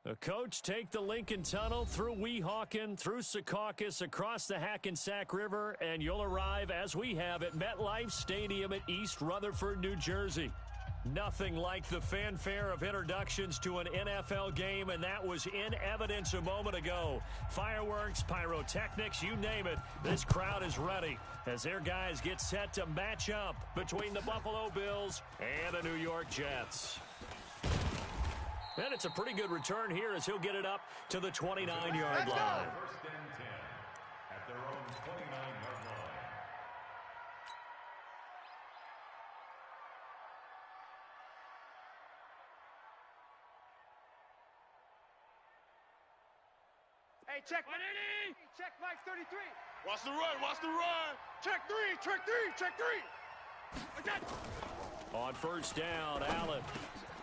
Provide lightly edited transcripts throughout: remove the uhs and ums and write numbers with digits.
The coach take the Lincoln Tunnel through Weehawken, through Secaucus, across the Hackensack River, and you'll arrive, as we have, at MetLife Stadium at East Rutherford, New Jersey. Nothing like the fanfare of introductions to an NFL game, and that was in evidence a moment ago. Fireworks, pyrotechnics, you name it, this crowd is ready as their guys get set to match up between the Buffalo Bills and the New York Jets. And it's a pretty good return here as he'll get it up to the 29-yard line. First and 10 at their own 29-yard line. Hey, check 180. Check Mike 33. Watch the run. Watch the run. Check three. Check three. Check three. On first down, Allen.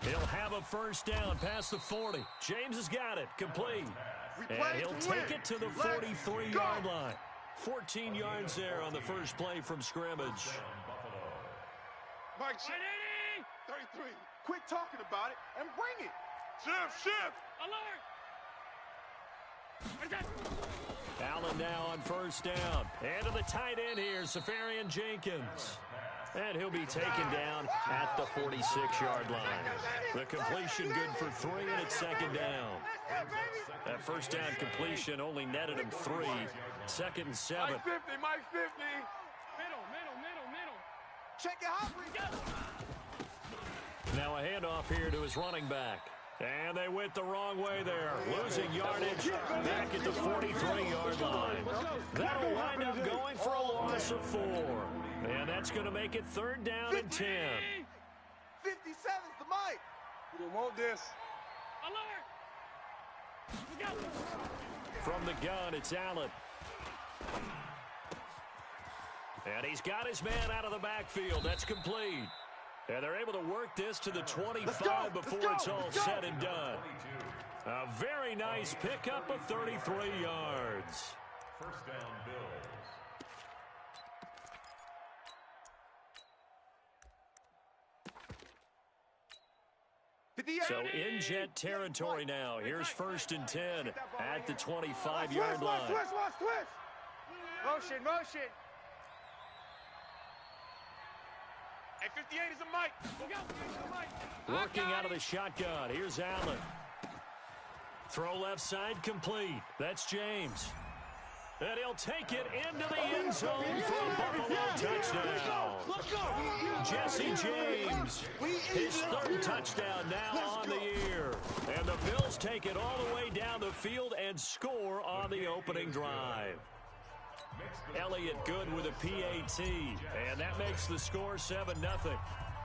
He'll have a first down past the 40. James has got it. Complete. And he'll take it to the 43-yard line. 14 yards there on the first play from scrimmage. Mike, 33. Quit talking about it and bring it. Shift. Alert. Allen now on first down. And to the tight end here, Safarian Jenkins. And he'll be taken down at the 46-yard line. The completion good for 3, and it's second down. That first down completion only netted him 3. Second and 7. Mike 50. Mike 50. Middle. Check it out. Now a handoff here to his running back. And they went the wrong way there, losing yardage back at the 43-yard line. That'll wind up going for a loss of 4. And that's going to make it third down and 10. 57's the mic. We don't want this. Alert. From the gun, it's Allen. And he's got his man out of the backfield. That's complete. And they're able to work this to the 25 before it's all said and done. A very nice pickup of 33 yards. First down, Bills. So in Jet territory now. Here's first and 10 at the 25-yard line. Twist. Motion. Hey, 58 is a Mike. Working out of the shotgun. Here's Allen. Throw left side complete. That's James. And he'll take it into the end zone for a Buffalo touchdown. Jesse James, his third touchdown now on the year. And the Bills take it all the way down the field and score on the opening drive. Elliott good with a PAT, and that makes the score 7-0.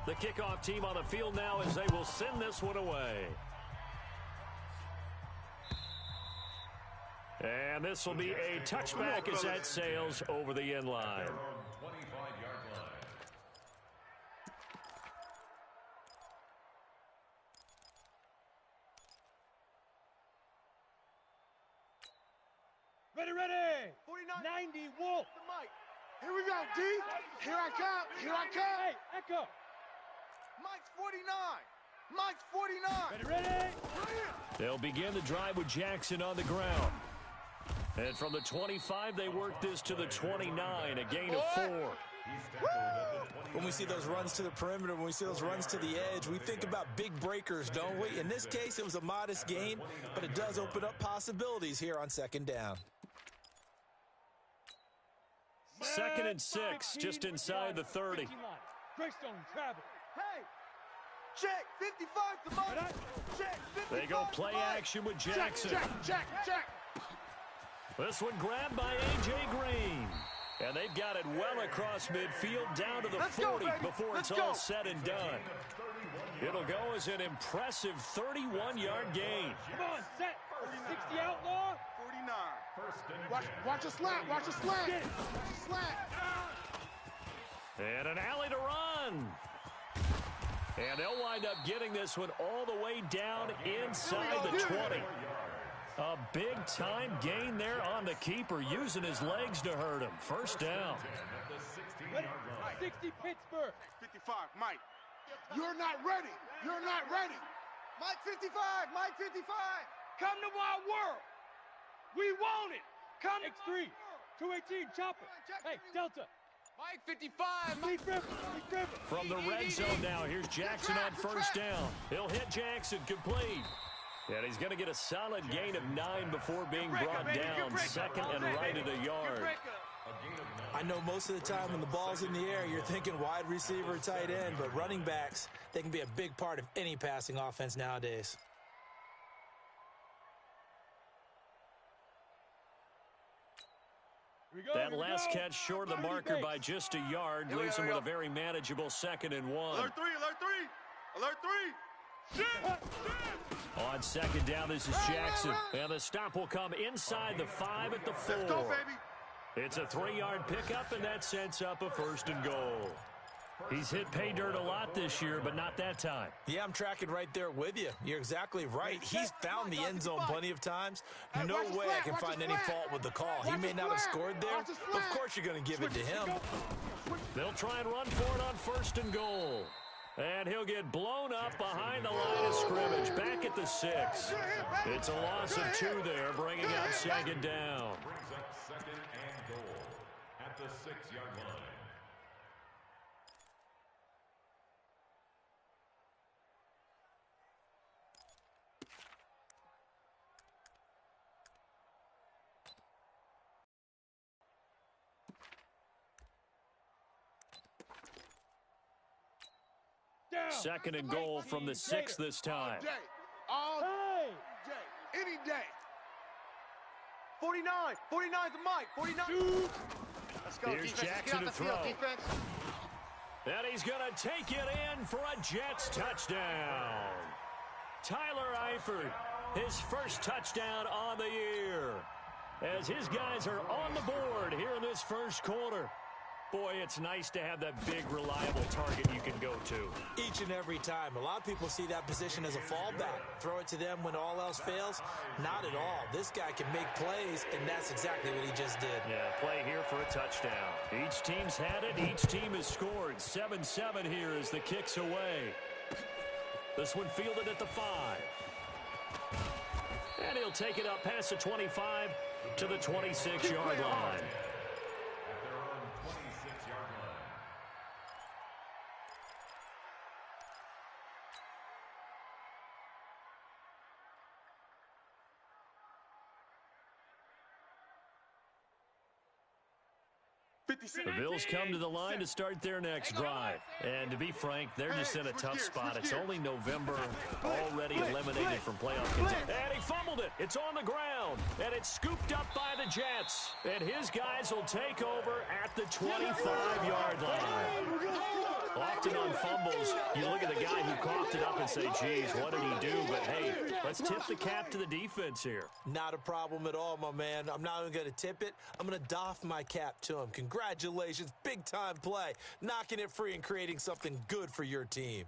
The kickoff team on the field now as they will send this one away. And this will be a touchback as that sails over the end line. 25-yard line. Ready. 49. 90 Wolf. The mic. Here we go, D. Here I come. Hey, echo. Mike's 49. Mike's 49. Ready. They'll begin the drive with Jackson on the ground. And from the 25, they work this to the 29, a gain of 4. When we see those runs to the perimeter, when we see those runs to the edge, we think about big breakers, don't we? In this case, it was a modest gain, but it does open up possibilities here on second down. Second and 6, just inside the 30. Greystone travel. Hey. Check. 55 the mic. Check. 55 They go play action with Jackson. Check. This one grabbed by A.J. Green. And they've got it well across midfield down to the 40 before it's all said and done. It'll go as an impressive 31-yard gain. Come on, set. 60 outlaw. 49. First and Watch a slant. And an alley to run. And they'll wind up getting this one all the way down inside the 20. A big-time gain there on the keeper, using his legs to hurt him. First down. 60 Pittsburgh. 55, Mike. You're not ready. Mike 55. Come to my world. We want it. Come to X3, 218, chopper. Hey, Delta. Mike 55. Lead river. From the red zone now, here's Jackson on first down. He'll hit Jackson, complete. And he's going to get a solid gain of 9 before being brought down. Second and right at a yard. I know most of the time when the ball's in the air, you're thinking wide receiver, tight end, but running backs, they can be a big part of any passing offense nowadays. That last catch short of the marker by just a yard leaves him with a very manageable 2nd and 1. Alert 3, alert 3, alert 3. Shit! On second down, this is Jackson. And the stop will come inside the 5 at the 4. Let's go, baby. It's a 3-yard pickup, and that sets up a 1st and goal. He's hit pay dirt a lot this year, but not that time. Yeah, I'm tracking right there with you. You're exactly right. He's found the end zone plenty of times. No way I can find any fault with the call. He may not have scored there, but of course you're going to give it to him. They'll try and run for it on 1st and goal. And he'll get blown up behind the line of scrimmage, back at the 6. It's a loss of 2 there, bringing up 2nd down. Brings up 2nd and goal at the 6-yard line. Down. 2nd and goal from the 6 this time. All Hey! day. Any day. 49. 49's the Mike. 49. Shoot. Let's go, Here's defense. Jackson Get out to the field, throw. defense. And he's going to take it in for a Jets touchdown. Tyler Eifert, his first touchdown on the year. As his guys are on the board here in this first quarter. Boy, it's nice to have that big, reliable target you can go to. Each and every time. A lot of people see that position as a fallback. Throw it to them when all else fails. Not at all. This guy can make plays, and that's exactly what he just did. Yeah, play here for a touchdown. Each team's had it. Each team has scored. 7-7 here as the kick's away. This one fielded at the 5. And he'll take it up past the 25 to the 26-yard line. The Bills come to the line to start their next drive. And to be frank, they're just in a tough spot. It's only November, already eliminated from playoff contention. And he fumbled it. It's on the ground. And it's scooped up by the Jets. And his guys will take over at the 25-yard line. Often on fumbles, you look at the guy who coughed it up and say, geez, what did he do? But, hey, let's tip the cap to the defense here. Not a problem at all, my man. I'm not even going to tip it. I'm going to doff my cap to him. Congratulations. Big-time play. Knocking it free and creating something good for your team.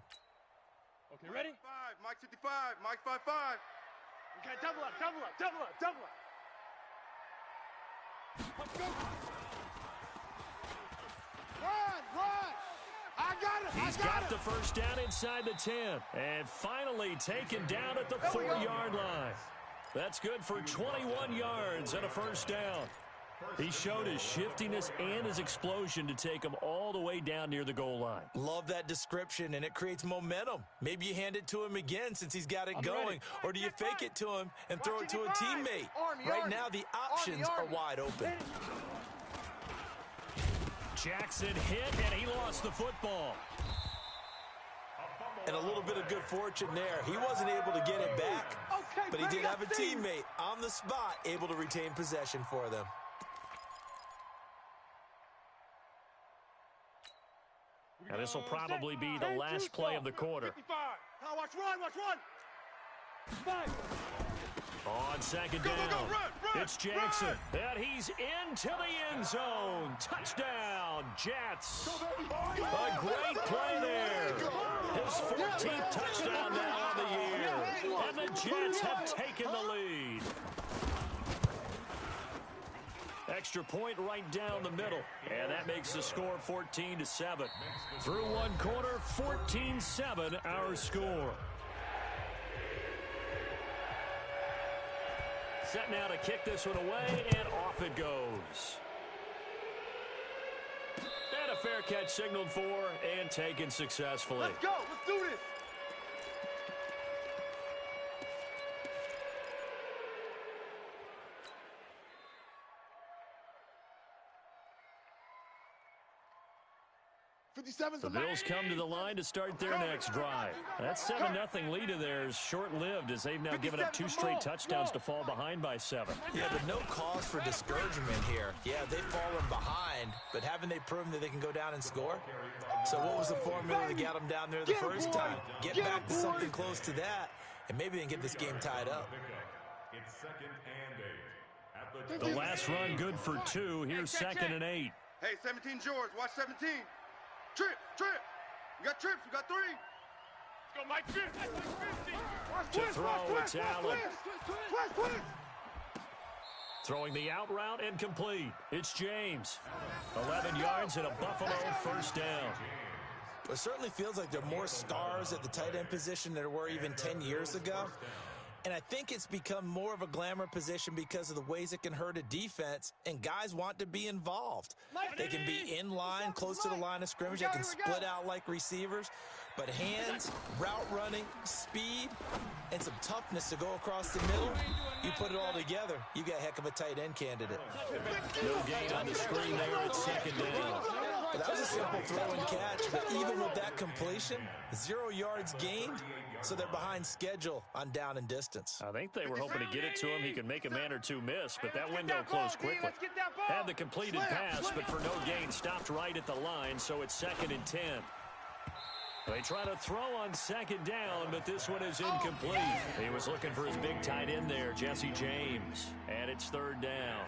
Okay, ready? 5, Mike 55, Mike 55. Okay, double up, double up, double up, double up. Let's go. Run. I got it. He's got the first down inside the 10. And finally taken down at the 4-yard line. That's good for 21 yards and a first down. He showed his shiftiness and his explosion to take him all the way down near the goal line. Love that description, and it creates momentum. Maybe you hand it to him again since he's got it going, or do you fake it to him and throw it to a teammate? Right now, the options are wide open. Jackson hit, and he lost the football. And a little bit of good fortune there. He wasn't able to get it back, but he did have a teammate on the spot able to retain possession for them. And this will probably be the last play of the quarter. 55. Now watch run. 5. On second down, run, it's Jackson. And he's into the end zone. Touchdown, Jets. A great play there. His 14th touchdown now on the year. And the Jets have taken the lead. Extra point right down the middle. And that makes the score 14-7. Through one quarter, 14-7 our score. set now to kick this one away, and off it goes. And a fair catch signaled for and taken successfully. Let's go. Let's do this. The Bills come to the line to start their next drive. That 7-0 lead of theirs short-lived as they've now given up 2 straight touchdowns to fall behind by 7. Yeah, but no cause for discouragement here. Yeah, they've fallen behind, but haven't they proven that they can go down and score? So what was the formula to get them down there the first time? Get back to something close to that, and maybe they can get this game tied up. It's 2nd and 8. The last run good for 2. Here's 2nd and 8. Hey, 17 George, watch 17. Trip. You got trips, you got 3. Let's go, Mike. 50. To throw, it's Allen. Throwing the out route and complete. It's James. 11 yards and a Buffalo first down. It certainly feels like there are more stars at the tight end position than there were even 10 years ago. And I think it's become more of a glamour position because of the ways it can hurt a defense, and guys want to be involved. They can be in line, close to the line of scrimmage. They can split out like receivers. But hands, route running, speed, and some toughness to go across the middle, you put it all together, you got a heck of a tight end candidate. No gain on the screen there at 2nd down. Well, that was a simple throw and catch, but even with that completion, 0 yards gained, so they're behind schedule on down and distance. I think they were hoping to get it to him. He could make a man or two miss, but that window closed quickly. Had the completed pass, but for no gain, stopped right at the line, so it's 2nd and 10. They try to throw on 2nd down, but this one is incomplete. He was looking for his big tight end there, Jesse James, and it's 3rd down.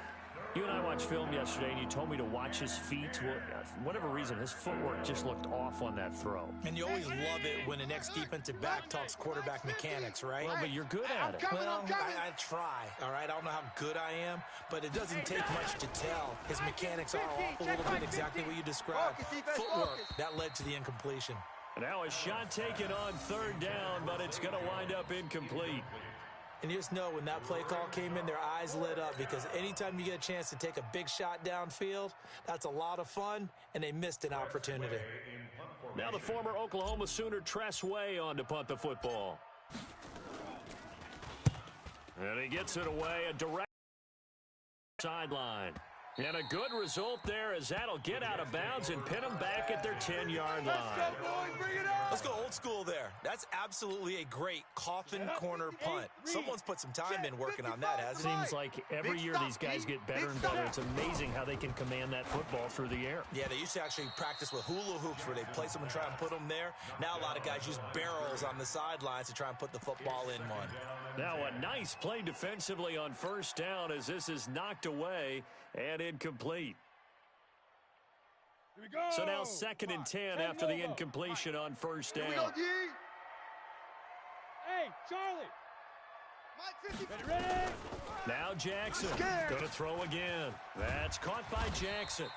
You and I watched film yesterday, and you told me to watch his feet. Well, for whatever reason, his footwork just looked off on that throw. And you always love it when the next defensive back talks quarterback mechanics, right? Well, but you're good at it. Well, I try, all right? I don't know how good I am, but it doesn't take much to tell. His mechanics are off a little bit, exactly what you described. Footwork, that led to the incompletion. Now a shot taken on 3rd down, but it's going to wind up incomplete. And you just know when that play call came in, their eyes lit up, because anytime you get a chance to take a big shot downfield, that's a lot of fun, and they missed an opportunity. Now the former Oklahoma Sooner Tress Way on to punt the football. And he gets it away, a direct sideline. And a good result there as that'll get out of bounds and pin them back at their 10-yard line. Let's go old school there. That's absolutely a great coffin corner punt. Someone's put some time in working on that, hasn't it? Seems like every year these guys get better and better. It's amazing how they can command that football through the air. Yeah, they used to actually practice with hula hoops where they place them and try and put them there. Now a lot of guys use barrels on the sidelines to try and put the football in one. Now a nice play defensively on 1st down as this is knocked away and incomplete. Here we go. So now 2nd and 10 after the incompletion on 1st down. Hey, Charlie. Ready? Now Jackson going to throw again. That's caught by Jackson.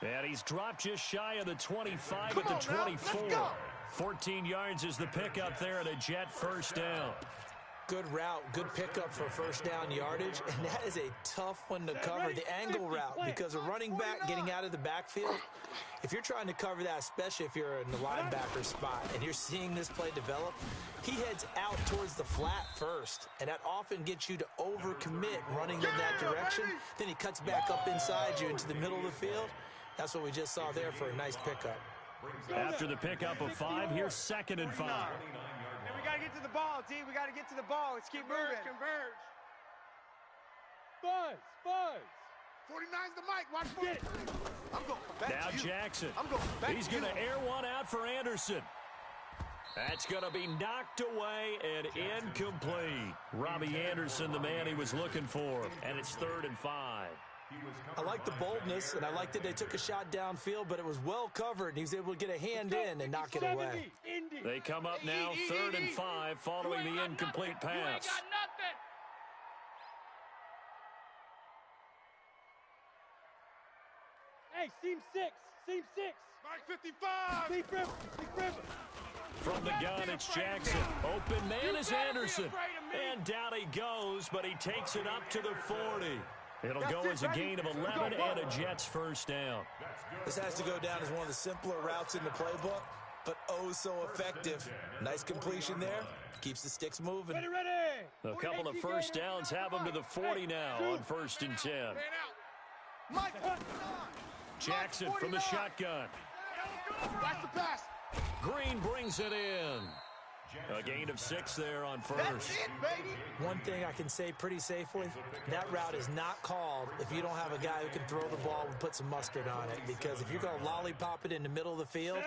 And he's dropped just shy of the 25 at the 24. 14 yards is the pickup there at a Jet 1st down. Good route, good pickup for 1st down yardage, and that is a tough one to cover, the angle route, because a running back getting out of the backfield, if you're trying to cover that, especially if you're in the linebacker spot and you're seeing this play develop, he heads out towards the flat first, and that often gets you to overcommit running in that direction. Then he cuts back up inside you into the middle of the field. That's what we just saw there for a nice pickup. After the pickup of 5, here's 2nd and 5. We got to get to the ball, D. We got to get to the ball. Let's keep moving. Converge. Buzz. 49's the mic. Watch for it. I'm going back now to you. Jackson. I'm going back He's to going to air one out for Anderson. That's going to be knocked away and incomplete. Robbie Anderson, the man he was looking for. And it's 3rd and 5. I like the boldness, and I like that they took a shot downfield, but it was well covered, and he was able to get a hand in and knock it away. They come up now 3rd and 5 following the incomplete pass. Hey, seam 6. Mike 55. Steve River. From the gun, it's Jackson. Open man is Anderson. And down he goes, but he takes it up to the 40. It'll go as a gain of 11 and a Jets first down. This has to go down as one of the simpler routes in the playbook, but oh so effective. Nice completion there. Keeps the sticks moving. A couple of first downs have them to the 40 now on 1st and 10. Jackson from the shotgun. Watch the pass. Green brings it in. A gain of 6 there on 1st. That's it, baby. One thing I can say pretty safely, that route is not called if you don't have a guy who can throw the ball and put some mustard on it. Because if you're going to lollipop it in the middle of the field,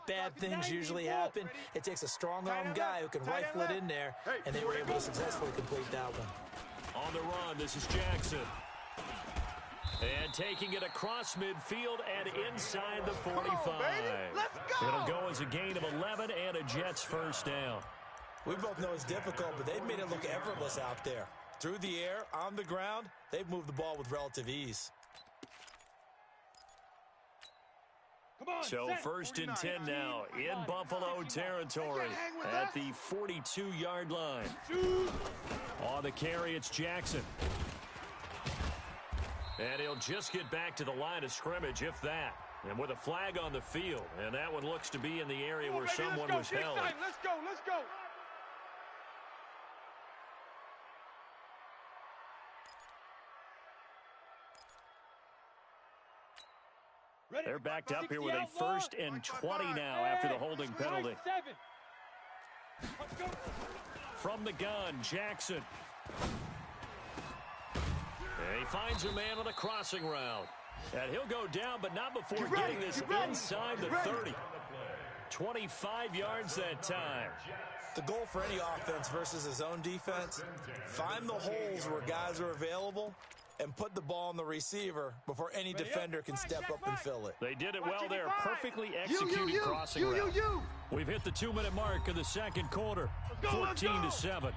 bad things usually happen. It takes a strong-arm guy who can rifle it in there, and they were able to successfully complete that one. On the run, this is Jackson. And taking it across midfield and inside the 45. Let's go. It'll go as a gain of 11 and a Jets first down. We both know it's difficult, but they've made it look effortless out there. Through the air, on the ground, they've moved the ball with relative ease. So 1st and 10 now in Buffalo territory at the 42-yard line. On the carry, it's Jackson. And he'll just get back to the line of scrimmage, if that. And with a flag on the field. And that one looks to be in the area where someone was held. Let's go, let's go. They're backed up here with a 1st and 20 now after the holding penalty. From the gun, Jackson. And he finds a man on a crossing route. And he'll go down, but not before getting this inside the 30. 25 yards that time. The goal for any offense versus his own defense, find the holes where guys are available and put the ball on the receiver before any defender can step up and fill it. They did it well there. Perfectly executed crossing route. We've hit the 2-minute mark of the second quarter. 14-7.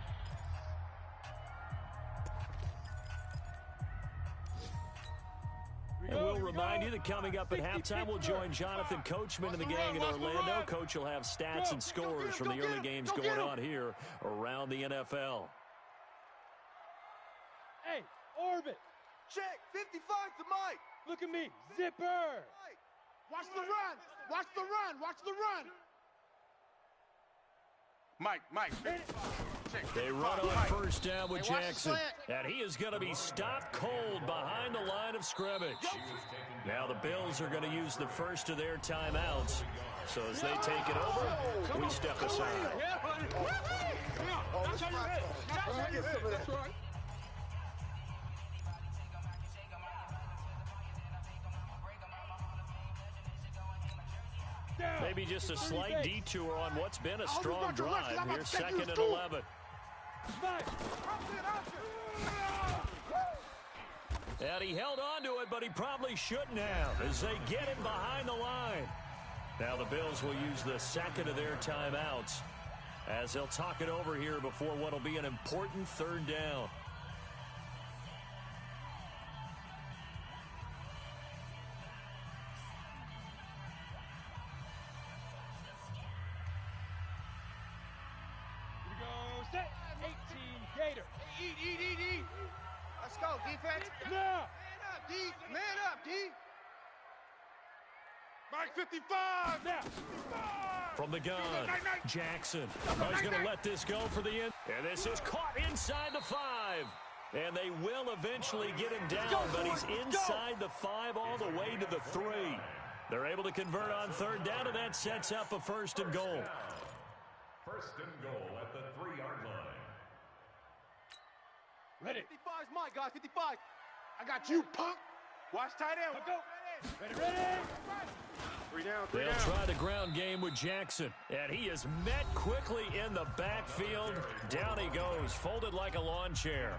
And we'll remind you that coming up at halftime, we'll join Jonathan Coachman and the gang in Orlando. Coach will have stats and scores from the early games going on here around the NFL. Hey, Orbit. Check. 55 to Mike. Look at me. Zipper. Watch the run. Watch the run. Watch the run. Mike. They run on first down with Jackson. And he is going to be stopped cold behind the line of scrimmage. Now the Bills are going to use the first of their timeouts. So as they take it over, we step aside. Maybe just a slight detour on what's been a strong drive here, 2nd and 11. And he held on to it, but he probably shouldn't have as they get him behind the line. Now the Bills will use the second of their timeouts as they'll talk it over here before what will be an important 3rd down. Eat. Let's go, defense. Now. Man up, D. Mike 55. Now. From the gun, Jackson. He's going to let this go for the end. And this is caught inside the 5. And they will eventually get him down, but he's inside the 5 all the way to the 3. They're able to convert on 3rd down, and that sets up a 1st and goal. 1st and goal at the 3-yard line. Ready. 55's mine, guys. 55. I got you, punk. Watch tight end. Go. Ready. 3 down. They'll try the ground game with Jackson. And he is met quickly in the backfield. Down he goes, folded like a lawn chair.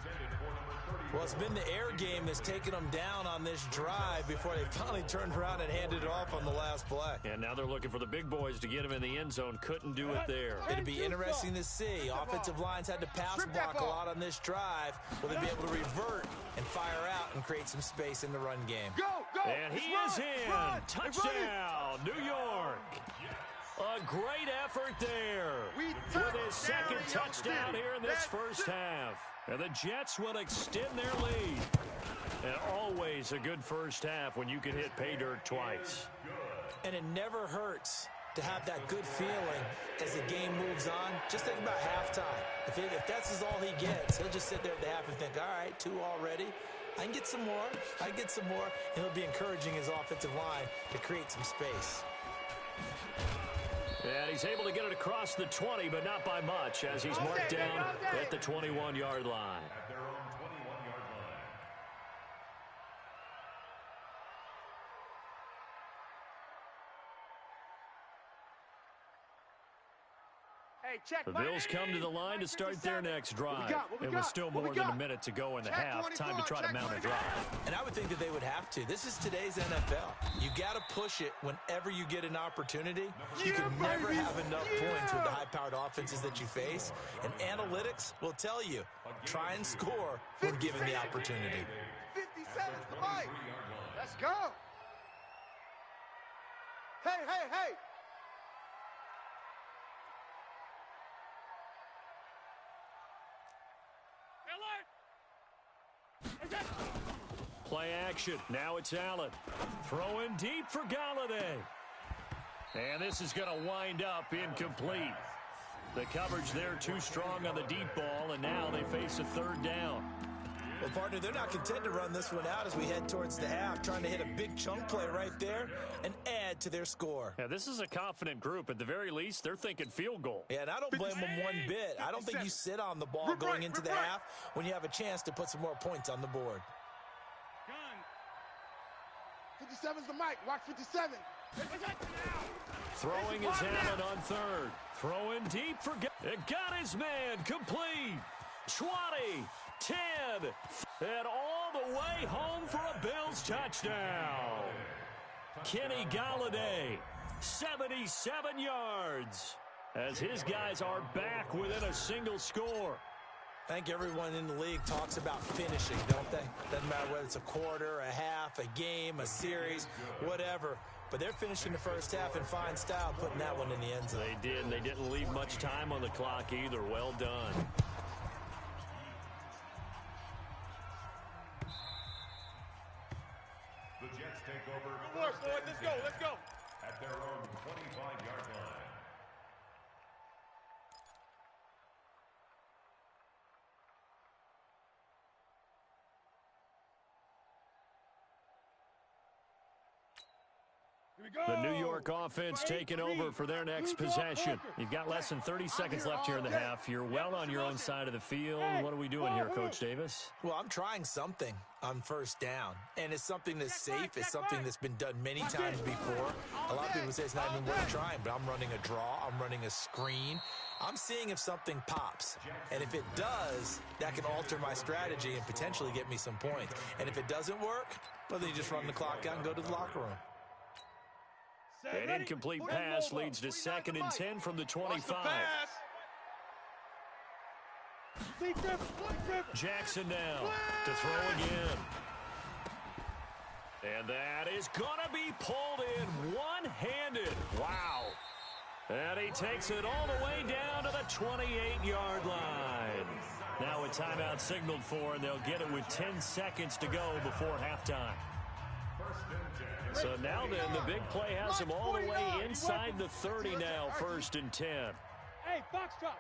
Well, it's been the air game that's taken them down on this drive before they finally turned around and handed it off on the last play. And now they're looking for the big boys to get him in the end zone. Couldn't do it there. It'd be interesting to see. Offensive lines had to pass block a lot on this drive. Will they be able to revert and fire out and create some space in the run game? Go. And he is in. Touchdown, New York. A great effort there with his second touchdown here in this first half. And the Jets will extend their lead. And always a good first half when you can hit pay dirt twice. And it never hurts to have that good feeling as the game moves on. Just think about halftime. If that's all he gets, he'll just sit there at the half and think, all right, 2 already. I can get some more. I can get some more. And he'll be encouraging his offensive line to create some space. And he's able to get it across the 20, but not by much, as he's marked down at the 21-yard line. At their own 21-yard line. Hey, check. The Bills come to the line to start their next drive. It was still more than a minute to go in the half. Time to try to mount a drive. And I would think that they would have to. This is today's NFL. You got to push it whenever you get an opportunity. You can never have enough points with the high-powered offenses that you face. And analytics will tell you, try and score when given the opportunity. 57's the mic. Let's go. Hey, hey, hey. Play action. Now it's Allen. Throwing deep for Galladay. And this is going to wind up incomplete. The coverage there too strong on the deep ball, and now they face a third down. Well, partner, they're not content to run this one out as we head towards the half, trying to hit a big chunk play right there and add to their score. Yeah, this is a confident group. At the very least, they're thinking field goal. Yeah, and I don't blame them one bit. I don't think you sit on the ball going into the half when you have a chance to put some more points on the board. 57's the mic. Watch 57. Throwing his Allen on third. Throwing deep for... It got his man complete. 20, 10, and all the way home for a Bills touchdown. Kenny Galladay, 77 yards, as his guys are back within a single score. I think everyone in the league talks about finishing, don't they? Doesn't matter whether it's a quarter, a half, a game, a series, whatever. But they're finishing the first half in fine style, putting that one in the end zone. They did, and they didn't leave much time on the clock either. Well done. The Jets take over. Good work, boys. Let's go. Let's go. At their own 25-yard line. The New York offense taking over for their next possession. You've got less than 30 seconds left here in the half. You're well on your own side of the field. What are we doing here, Coach Davis? Well, I'm trying something on first down, and it's something that's safe. It's something that's been done many times before. A lot of people say it's not even worth trying, but I'm running a draw. I'm running a screen. I'm seeing if something pops, and if it does, that can alter my strategy and potentially get me some points. And if it doesn't work, well, then you just run the clock out and go to the locker room. An incomplete pass leads to 2nd and 10 from the 25. Jackson now to throw again. And that is going to be pulled in one-handed. Wow. And he takes it all the way down to the 28-yard line. Now a timeout signaled for, and they'll get it with 10 seconds to go before halftime. So now then, the big play has him all the way inside the 30 now, 1st and 10. Hey, box drop.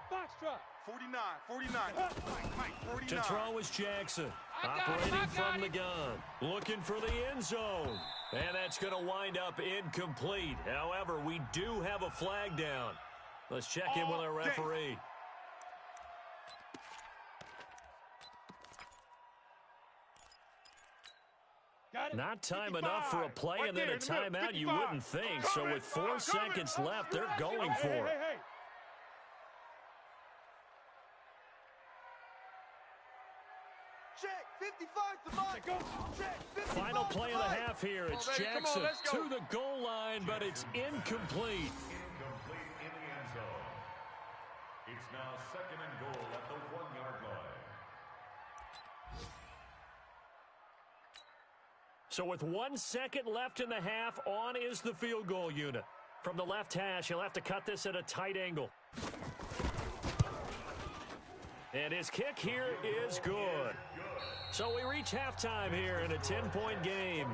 49. Mike, 49. To throw is Jackson, operating from the gun, looking for the end zone. And that's going to wind up incomplete. However, we do have a flag down. Let's check in with our referee. Not time enough for a play and then a timeout, you wouldn't think. So with 4 seconds left, they're going for it. Check, 55's the mic. Check, 55's Final play of the half here. It's Jackson to the goal line, but it's incomplete. Incomplete in the end zone. It's now 2nd and goal at the 1-yard line. So with 1 second left in the half, on is the field goal unit. From the left hash, he'll have to cut this at a tight angle. And his kick here is good. So we reach halftime here in a 10-point game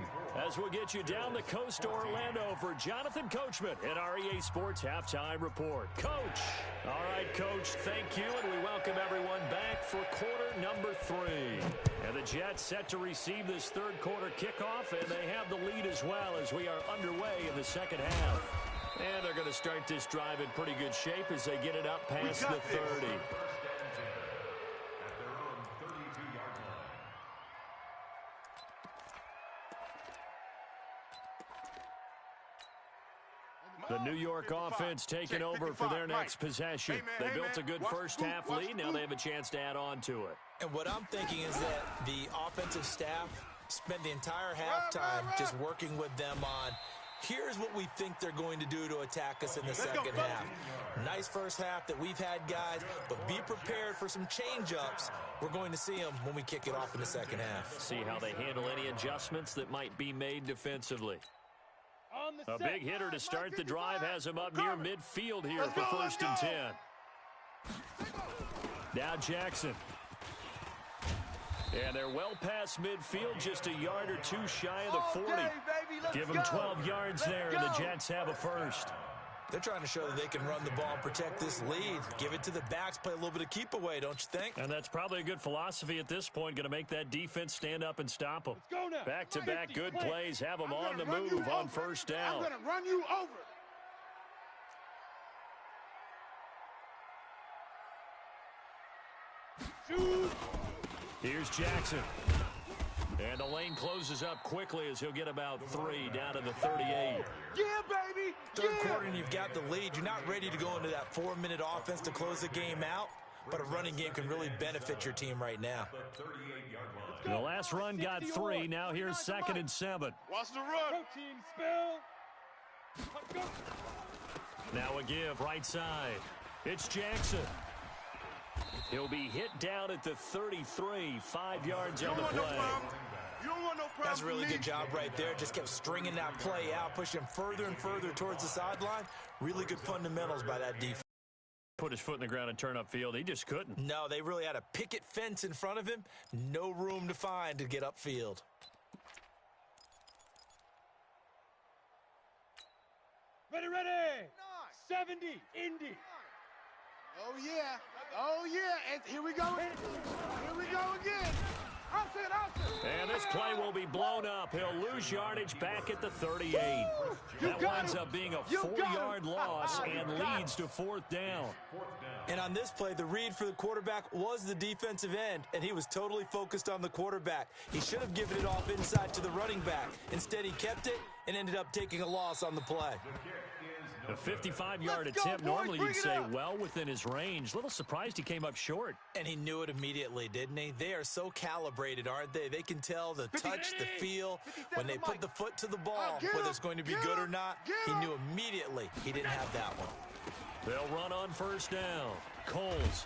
as we'll get you down the coast to Orlando for Jonathan Coachman at our EA Sports Halftime Report. Coach. All right, Coach, thank you, and we welcome everyone back for quarter number 3. And the Jets set to receive this third quarter kickoff, and they have the lead as well as we are underway in the second half. And they're going to start this drive in pretty good shape as they get it up past the 30. The New York offense taking over for their next possession. They built a good first half lead. Now they have a chance to add on to it. And what I'm thinking is that the offensive staff spent the entire halftime just working with them on, here's what we think they're going to do to attack us in the second half. Nice first half that we've had, guys, but be prepared for some change-ups. We're going to see them when we kick it off in the second half. See how they handle any adjustments that might be made defensively. A big hitter to start the drive has him up near midfield here for 1st and 10. Now Jackson. And they're well past midfield, just a yard or two shy of the 40. Give them 12 yards there, and the Jets have a first. They're trying to show that they can run the ball and protect this lead. Give it to the backs, play a little bit of keep away, don't you think? And that's probably a good philosophy at this point, going to make that defense stand up and stop them. Back-to-back good plays, have them on the move on first down. I'm going to run you over. Shoot. Here's Jackson. And the lane closes up quickly as he'll get about 3 down to the 38. Yeah, baby. Third quarter and you've got the lead. You're not ready to go into that 4-minute offense to close the game out, but a running game can really benefit your team right now. The last run got 3. Now here's 2nd and 7. Watch the run. Now a give right side. It's Jackson. He'll be hit down at the 33, 5 yards on the play. That's a really good job right there. Just kept stringing that play out, pushing further and further towards the sideline. Really good fundamentals by that defense. Put his foot in the ground and turn upfield. He just couldn't. No, they really had a picket fence in front of him. No room to find to get upfield. Ready. 70, Indy. Oh, yeah. Oh, yeah. And here we go. Here we go again. And this play will be blown up. He'll lose yardage back at the 38. That winds up being a 4-yard loss and leads to 4th down. And on this play, the read for the quarterback was the defensive end, and he was totally focused on the quarterback. He should have given it off inside to the running back. Instead, he kept it and ended up taking a loss on the play. A 55-yard attempt, normally you'd say well within his range. Little surprised he came up short. And he knew it immediately, didn't he? They are so calibrated, aren't they? They can tell the touch, the feel. When they put the foot to the ball, whether it's going to be good or not, he knew immediately he didn't have that one. They'll run on first down. Coles.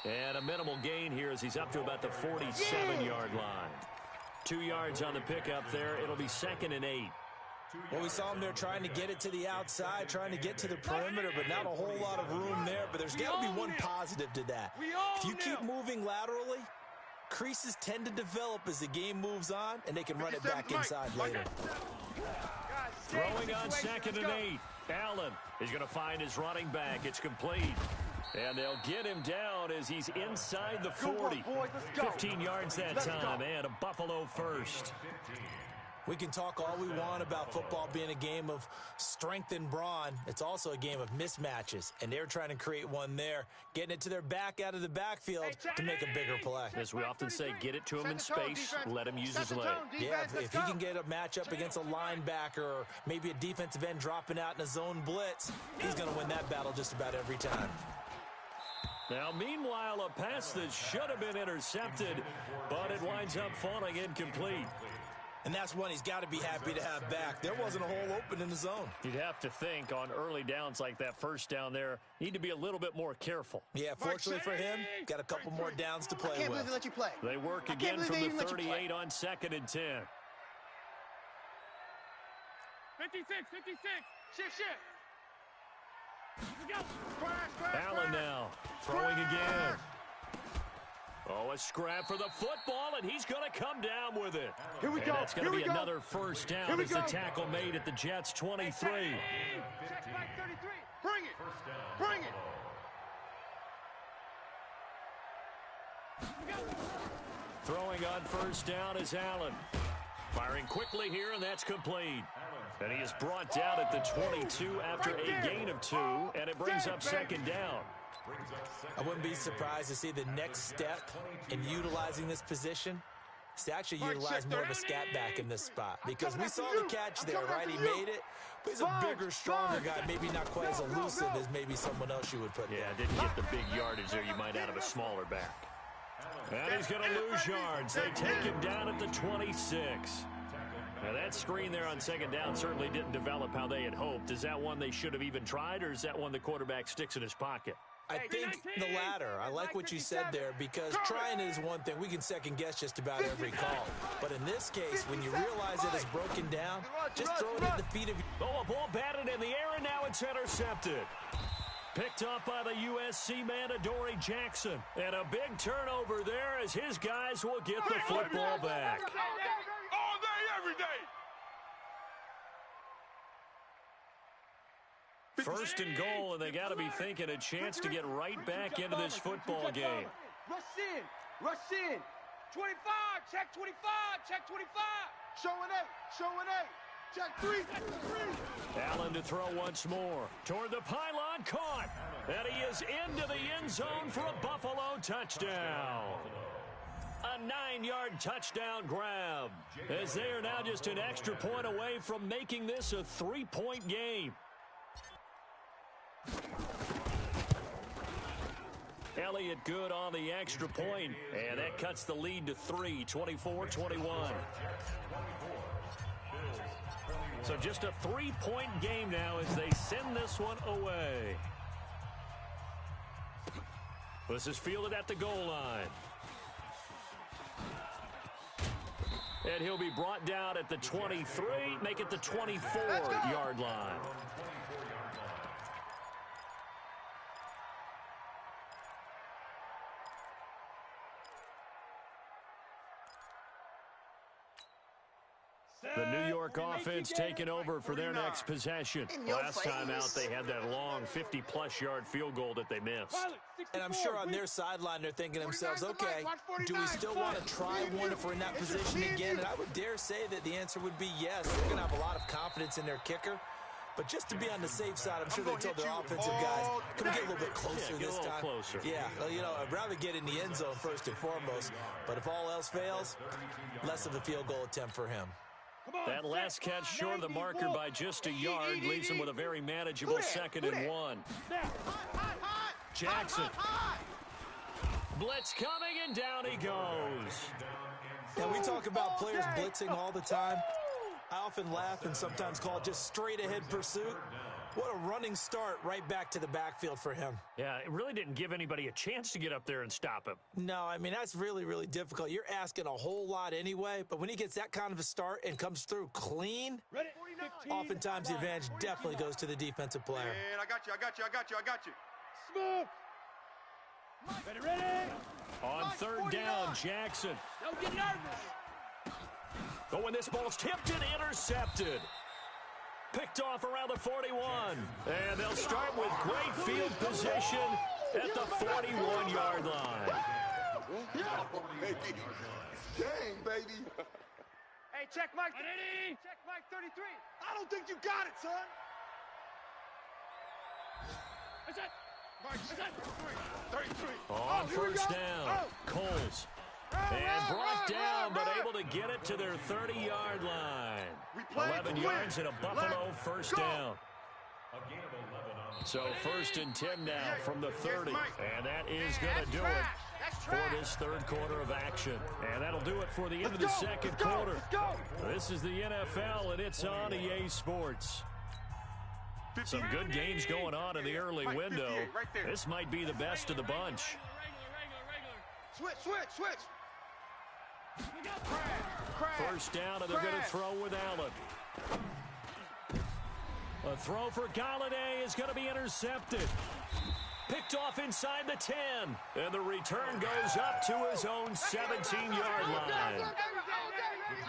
And a minimal gain here as he's up to about the 47-yard line. 2 yards on the pickup there. It'll be 2nd and 8. Well, we saw him there trying to get it to the outside, trying to get to the perimeter, but not a whole lot of room there. But there's got to be one positive to that. If you keep moving laterally, creases tend to develop as the game moves on, and they can run it back inside later. Throwing on 2nd and 8. Allen is going to find his running back. It's complete. And they'll get him down as he's inside the 40. 15 yards that time, and a Buffalo first. We can talk all we want about football being a game of strength and brawn. It's also a game of mismatches, and they're trying to create one there, getting it to their back out of the backfield to make a bigger play. As we often say, get it to him in space, let him use his leg. Yeah, if he can get a matchup against a linebacker or maybe a defensive end dropping out in a zone blitz, he's going to win that battle just about every time. Now, meanwhile, a pass that should have been intercepted, but it winds up falling incomplete. And that's one he's got to be happy to have back. There wasn't a hole open in the zone. You'd have to think on early downs like that first down there, need to be a little bit more careful. Yeah, fortunately for him, got a couple more downs to play with. I can't believe they let you play. They work again from the 38 on 2nd and 10. 56. Shift. Allen now throwing again. Oh, a scrap for the football, and he's going to come down with it. Here we go. That's going to be another first down as the tackle made at the Jets' 23. Check back 33. Bring it. Bring it. Throwing on first down is Allen. Firing quickly here, and that's complete. And he is brought down at the 22 after a gain of 2, and it brings up second down. I wouldn't be surprised to see the next step in utilizing this position is to actually utilize more of a scat back in this spot. Because we saw the catch there, right? He made it. But he's a bigger, stronger guy, maybe not quite as elusive as maybe someone else you would put there. Yeah, didn't get the big yardage there you might out of a smaller back. And he's going to lose yards. They take him down at the 26. Now, that screen there on second down certainly didn't develop how they had hoped. Is that one they should have even tried, or is that one the quarterback sticks in his pocket? I think the latter. I like what you said there, because trying it is one thing. We can second-guess just about every call. But in this case, when you realize it is broken down, just throw it at the feet of you. Oh, a ball batted in the air, and now it's intercepted. Picked up by the USC man, Adoree Jackson. And a big turnover there as his guys will get the football back. All day, every day. First and goal, and they got to be thinking a chance to get right back into this football game. Rush in. Rush in. 25. Check 25. Check 25. Showing 8. Showing 8. Check 3. Allen to throw once more. Toward the pylon, caught. And he is into the end zone for a Buffalo touchdown. A 9-yard touchdown grab, as they are now just an extra point away from making this a 3-point game. Elliott good on the extra point, and that cuts the lead to 3, 24-21. So just a 3-point game now as they send this one away. This is fielded at the goal line. And he'll be brought down at the 23, make it the 24-yard line. The New York offense taking over for their next possession. Last time out, they had that long 50-plus yard field goal that they missed. And I'm sure on their sideline, they're thinking to themselves, okay, do we still want to try one if we're in that position again? And I would dare say that the answer would be yes. They're going to have a lot of confidence in their kicker. But just to be on the safe side, I'm sure they told their offensive guys, can we get a little bit closer this time? Closer. Yeah, well, you know, I'd rather get in the end zone first and foremost. But if all else fails, less of a field goal attempt for him. That last catch short of the marker by just a yard leaves him with a very manageable 2nd and 1. Jackson. Blitz coming, and down he goes. And we talk about players blitzing all the time. I often laugh and sometimes call it just straight-ahead pursuit. What a running start right back to the backfield for him. Yeah, it really didn't give anybody a chance to get up there and stop him. No, I mean, that's really, really difficult. You're asking a whole lot anyway, but when he gets that kind of a start and comes through clean, oftentimes the advantage definitely goes to the defensive player. Man, I got you, I got you, I got you, I got you. Smoke! Ready? On third down, Jackson. Don't get nervous. Oh, and this ball's tipped and intercepted. Picked off around the 41. And they'll start with great field position at the 41-yard line. Yeah, baby. Dang, baby. Hey, check Mike. Ready? Check Mike 33. I don't think you got it, son. What's that? Mike 33. On first down, Coles. And brought down, but able to get it to their 30-yard line. 11 yards and a Buffalo first down. So 1st and 10 now from the 30. And that is going to do it for this third quarter of action. And that'll do it for the end of the second quarter. This is the NFL, and it's on EA Sports. Some good games going on in the early window. This might be the best of the bunch. Switch. First down, and they're going to throw with Allen. A throw for Galladay is going to be intercepted. Picked off inside the 10. And the return goes up to his own 17-yard line.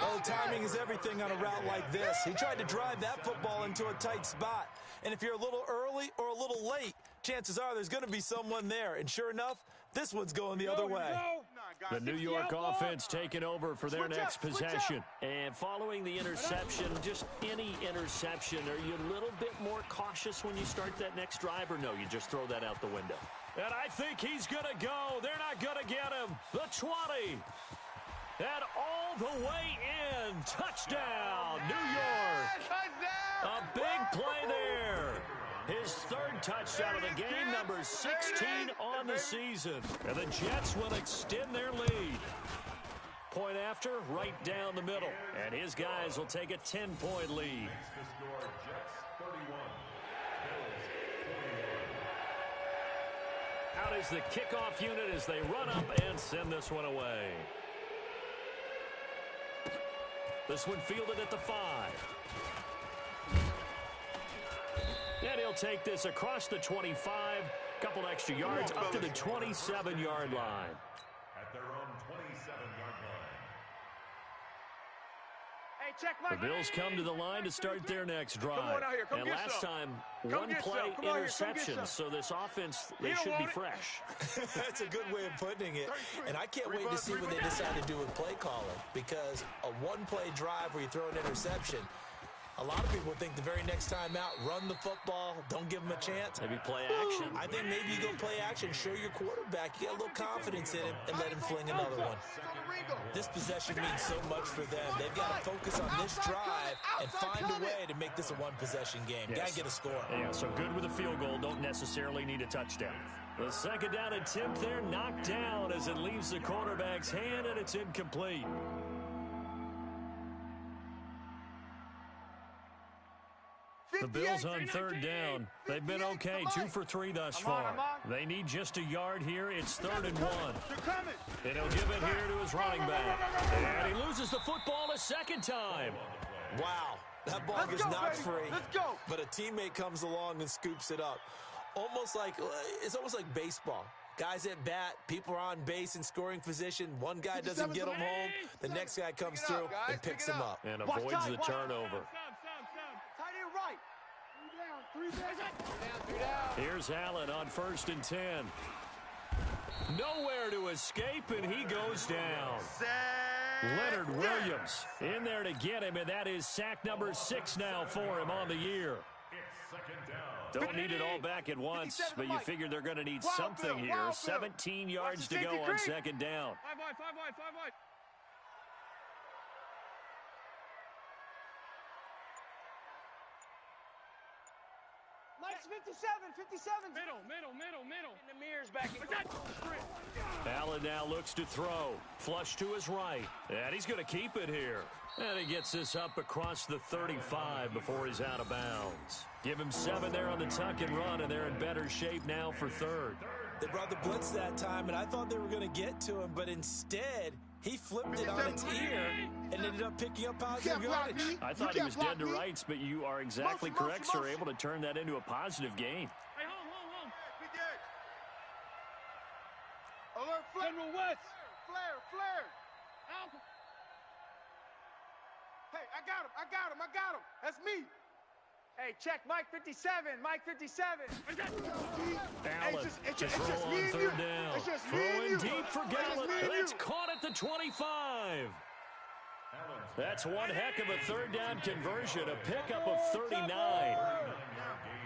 Oh, timing is everything on a route like this. He tried to drive that football into a tight spot. And if you're a little early or a little late, chances are there's going to be someone there. And sure enough, this one's going the other way. The New York offense taking over for their next possession. And following the interception, just any interception, are you a little bit more cautious when you start that next drive, or no, you just throw that out the window? And I think he's going to go. They're not going to get him. The 20. And all the way in. Touchdown, New York. A big play there. His third touchdown of the game, number 16 on the season. And the Jets will extend their lead. Point after, right down the middle. And his guys will take a 10-point lead. Out is the kickoff unit as they run up and send this one away. This one fielded at the 5. And he'll take this across the 25, couple extra yards up to the 27-yard line. At their own 27-yard line. Hey, check my The Bills come to the line to start their next drive. And last time, one play interception, so this offense, they should be fresh. That's a good way of putting it. And I can't wait to see what they decide to do with play calling, because a one-play drive where you throw an interception, a lot of people think the very next time out, run the football, don't give them a chance. Maybe play action. I think maybe you go play action, show your quarterback, you get a little confidence in him, and let him fling another one. This possession means so much for them. They've got to focus on this drive and find a way to make this a one-possession game. Yes. Got to get a score. Yeah, so good with a field goal, don't necessarily need a touchdown. The second down attempt there knocked down as it leaves the quarterback's hand, and it's incomplete. The Bills on third down. They've been okay, 2 for 3 thus far. They need just a yard here. It's 3rd and 1. And he'll give it here to his running back. And he loses the football a second time. Wow, that ball is not free. But a teammate comes along and scoops it up. It's almost like baseball. Guys at bat, people are on base in scoring position. One guy doesn't get him home. The next guy comes through and picks him up. And avoids the turnover. Here's Allen on 1st and 10. Nowhere to escape, and he goes down. Leonard Williams in there to get him, and that is sack number 6 now for him on the year. Don't need it all back at once, but you figure they're going to need something here. 17 yards to go on 2nd down. 5 wide. Mike's 57. Middle. And the mirror's back. Allen now looks to throw. Flush to his right. And he's going to keep it here. And he gets this up across the 35 before he's out of bounds. Give him 7 there on the tuck and run, and they're in better shape now for 3rd. They brought the blitz that time, and I thought they were going to get to him, but instead, he flipped it on its ear and ended up picking up positive yardage. I thought he was dead to rights, but you are exactly correct, sir. Able to turn that into a positive gain. Hey, home. Alert, flare. General West. Flare. Hey, I got him. That's me. Hey, check Mike 57. Allen to throw on 3rd down. Throwing deep for Gallup. It's caught at the 25. That's one heck of a 3rd down conversion, a pickup of 39.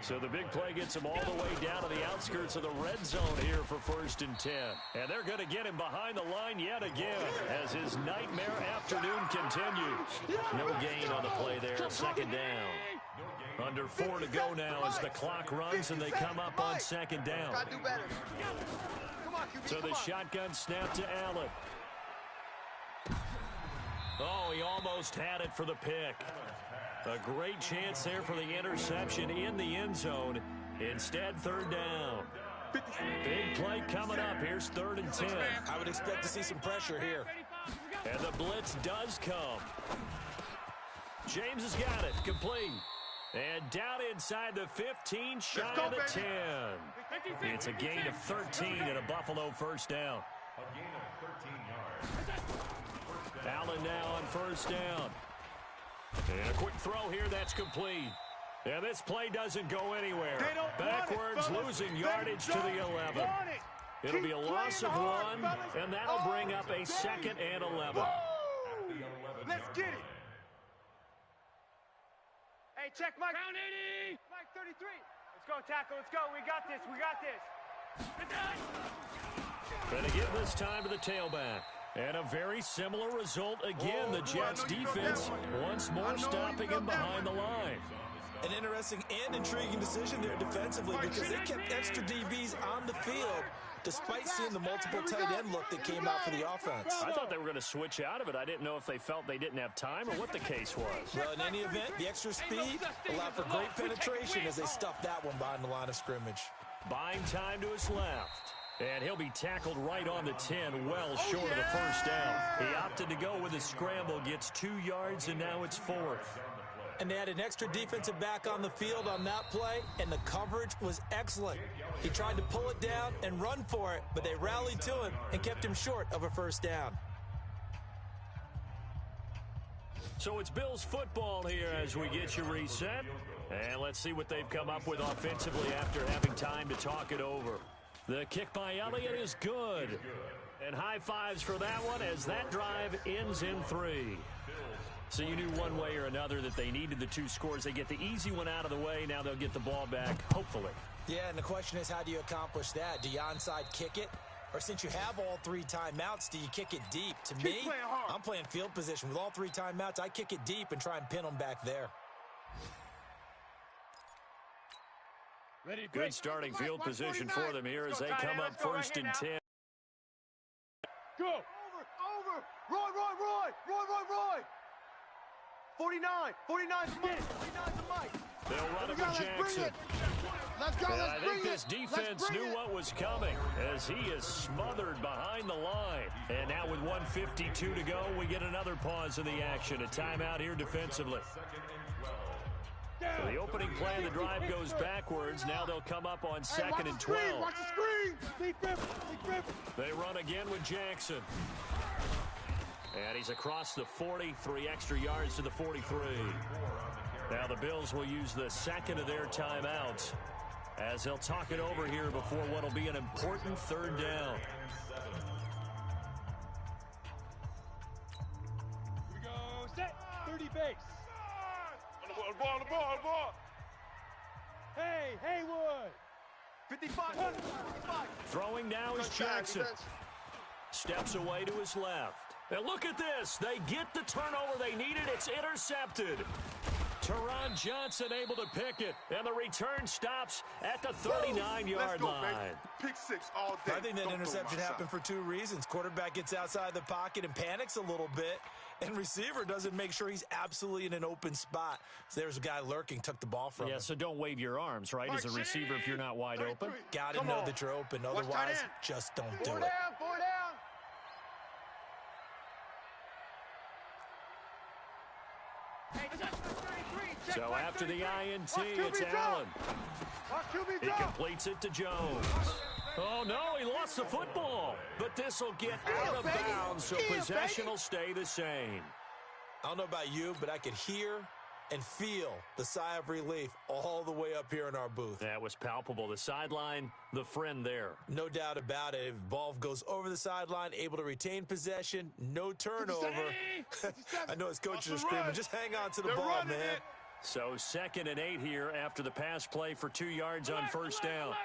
So the big play gets him all the way down to the outskirts of the red zone here for 1st and 10. And they're going to get him behind the line yet again as his nightmare afternoon continues. No gain on the play there, 2nd down. Under 4 to go now as the clock runs and they come up on 2nd down. So the shotgun snap to Allen. Oh, he almost had it for the pick. A great chance there for the interception in the end zone. Instead, 3rd down. Big play coming up. Here's 3rd and 10. I would expect to see some pressure here. And the blitz does come. James has got it. Complete. And down inside the 15, shy of the 10. It's a gain of 13 and a Buffalo first down. A gain of 13 yards. Allen now on first down. And a quick throw here that's complete. And this play doesn't go anywhere. Backwards, losing yardage to the 11. It'll be a loss of 1, and that'll bring up a 2nd and 11. Let's get it. Hey, check Mike. Round 80. Mike 33. Let's go, tackle. Let's go. We got this. We got this. Gonna give this time to the tailback. And a very similar result again. The Jets defense once more stopping him behind the line. An interesting and intriguing decision there defensively because they kept extra DBs on the field despite seeing the multiple tight end look that came out for the offense. I thought they were going to switch out of it. I didn't know if they felt they didn't have time or what the case was. Well, in any event, the extra speed allowed for great penetration as they stuffed that one behind the line of scrimmage. Buying time to his left. And he'll be tackled right on the 10, well short of the first down. He opted to go with a scramble, gets 2 yards, and now it's 4th. And they had an extra defensive back on the field on that play, and the coverage was excellent. He tried to pull it down and run for it, but they rallied to him and kept him short of a first down. So it's Bills football here as we get you reset. And let's see what they've come up with offensively after having time to talk it over. The kick by Elliott is good. And high fives for that one as that drive ends in 3. So you knew one way or another that they needed the 2 scores. They get the easy one out of the way. Now they'll get the ball back, hopefully. Yeah, and the question is, how do you accomplish that? Do you onside kick it? Or since you have all 3 timeouts, do you kick it deep? To me, I'm playing field position. With all 3 timeouts, I kick it deep and try and pin them back there. Good starting field position for them here as they come up 1st and 10. Go. Over. Roy. 49 the Mike. They'll run it with Jackson. Let's go. And I think this defense knew what was coming as he is smothered behind the line. And now with 1:52 to go, we get another pause in the action. A timeout here defensively. So the opening play of the drive goes backwards. Now they'll come up on 2nd and 12. Watch the screen. They run again with Jackson. And he's across the 40, 3 extra yards to the 43. Now the Bills will use the 2nd of their timeouts as they'll talk it over here before what will be an important 3rd down. Here we go. Set. 30 base. On the ball. Hey, Haywood. 55. Throwing now is Jackson. Steps away to his left. And look at this. They get the turnover they needed. It's intercepted. Teron Johnson able to pick it. And the return stops at the 39-yard line. Pick 6 all day. I think that interception happened for 2 reasons. Quarterback gets outside the pocket and panics a little bit. And receiver doesn't make sure he's absolutely in an open spot. So there's a guy lurking, took the ball from him. Yeah, so don't wave your arms, right, as a receiver if you're not wide open. Got to know that you're open. Otherwise, just don't do it. Four down. So after the INT, it's Allen. He completes it to Jones. Oh, no, he lost the football. But this will get out of bounds, so possession will stay the same. I don't know about you, but I could hear and feel the sigh of relief all the way up here in our booth. That was palpable. The sideline, the friend there. No doubt about it. If ball goes over the sideline, able to retain possession, no turnover. I know his coaches are screaming, just hang on to the ball, man. So 2nd and 8 here after the pass play for 2 yards on first down.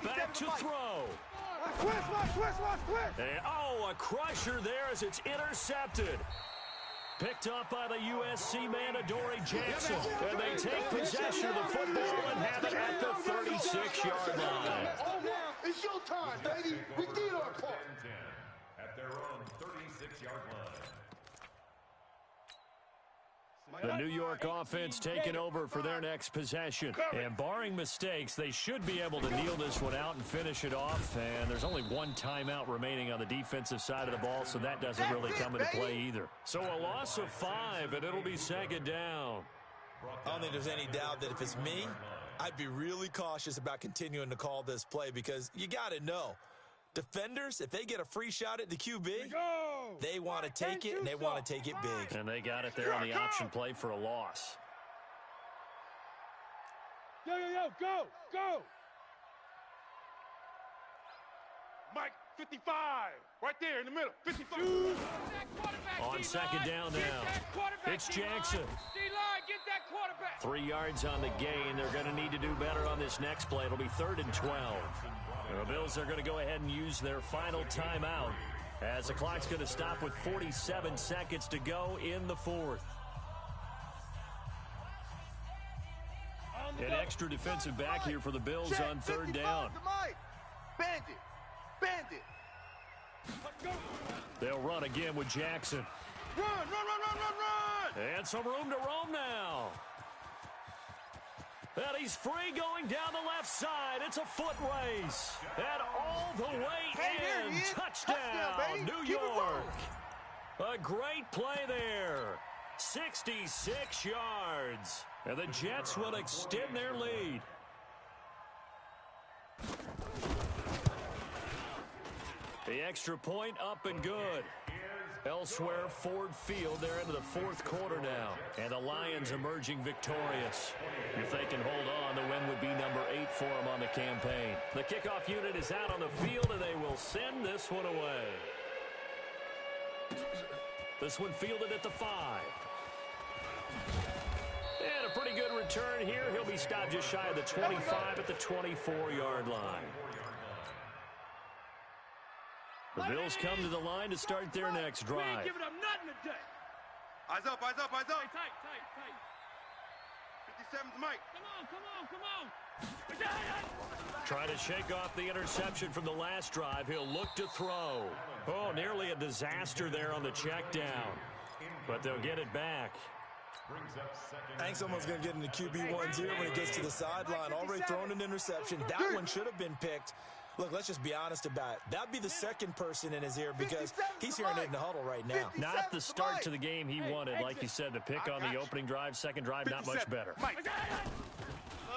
Back to throw. And, a crusher there as it's intercepted. Picked up by the USC man, Adoree Jackson. And they take possession of the football and have it at the 36-yard line. It's your time, baby. We did our part. At their own 36-yard line. The New York offense taking over for their next possession. And barring mistakes, they should be able to kneel this one out and finish it off. And there's only one timeout remaining on the defensive side of the ball, so that doesn't really come into play either. So a loss of 5, and it'll be second down. I don't think there's any doubt that if it's me, I'd be really cautious about continuing to call this play because you got to know, defenders, if they get a free shot at the QB, they want to take it, and they want to take it big. And they got it there on the option play for a loss. Go! Mike, 55. Right there in the middle. 55. On second down now. It's Jackson. 3 yards on the gain. They're going to need to do better on this next play. It'll be 3rd and 12. The Bills are going to go ahead and use their final timeout as the clock's going to stop with 47 seconds to go in the 4th. An extra defensive back here for the Bills on 3rd down. Bandit. They'll run again with Jackson. Run. And some room to roam now. And he's free going down the left side. It's a foot race. And all the way in. Touchdown, New York. A great play there. 66 yards. And the Jets will extend their lead. The extra point up and good. Elsewhere, Ford Field, they're into the 4th quarter now. And the Lions emerging victorious. If they can hold on, the win would be number 8 for them on the campaign. The kickoff unit is out on the field, and they will send this one away. This one fielded at the 5. And a pretty good return here. He'll be stopped just shy of the 25 at the 24-yard line. The Bills come to the line to start their next drive. We ain't giving up nothing today. Eyes up. Tight. 57's Mike. Come on. Trying to shake off the interception from the last drive. He'll look to throw. Oh, nearly a disaster there on the check down. But they'll get it back. I think someone's going to get into QB1s here when he gets to the sideline. Already thrown an interception. That one should have been picked. Look, let's just be honest about it. That'd be the second person in his ear because he's hearing it in the huddle right now. Not the start to the game he wanted. Like you said, the pick on the opening drive, second drive, not much better.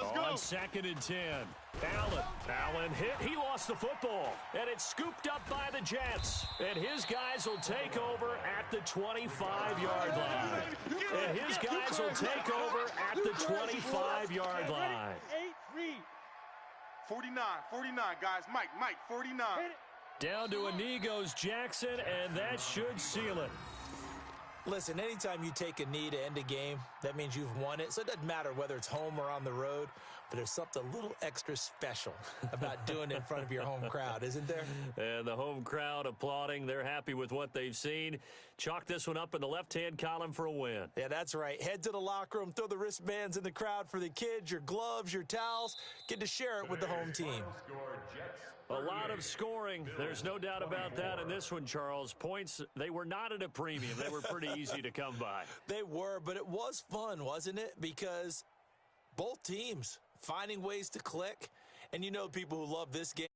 On 2nd and 10. Allen hit. He lost the football. And it's scooped up by the Jets. And his guys will take over at the 25-yard line. And his guys will take over at the 25-yard line. 49, guys. Mike, 49. Down to a knee goes Jackson, and that should seal it. Listen, anytime you take a knee to end a game, that means you've won it. So it doesn't matter whether it's home or on the road, but there's something a little extra special about doing it in front of your home crowd, isn't there? And the home crowd applauding. They're happy with what they've seen. Chalk this one up in the left-hand column for a win. Yeah, that's right. Head to the locker room, throw the wristbands in the crowd for the kids, your gloves, your towels. Get to share it with the home team. A lot of scoring. There's no doubt about that in this one, Charles. Points, they were not at a premium. They were pretty easy to come by. They were, but it was fun, wasn't it? Because both teams finding ways to click. And you know people who love this game.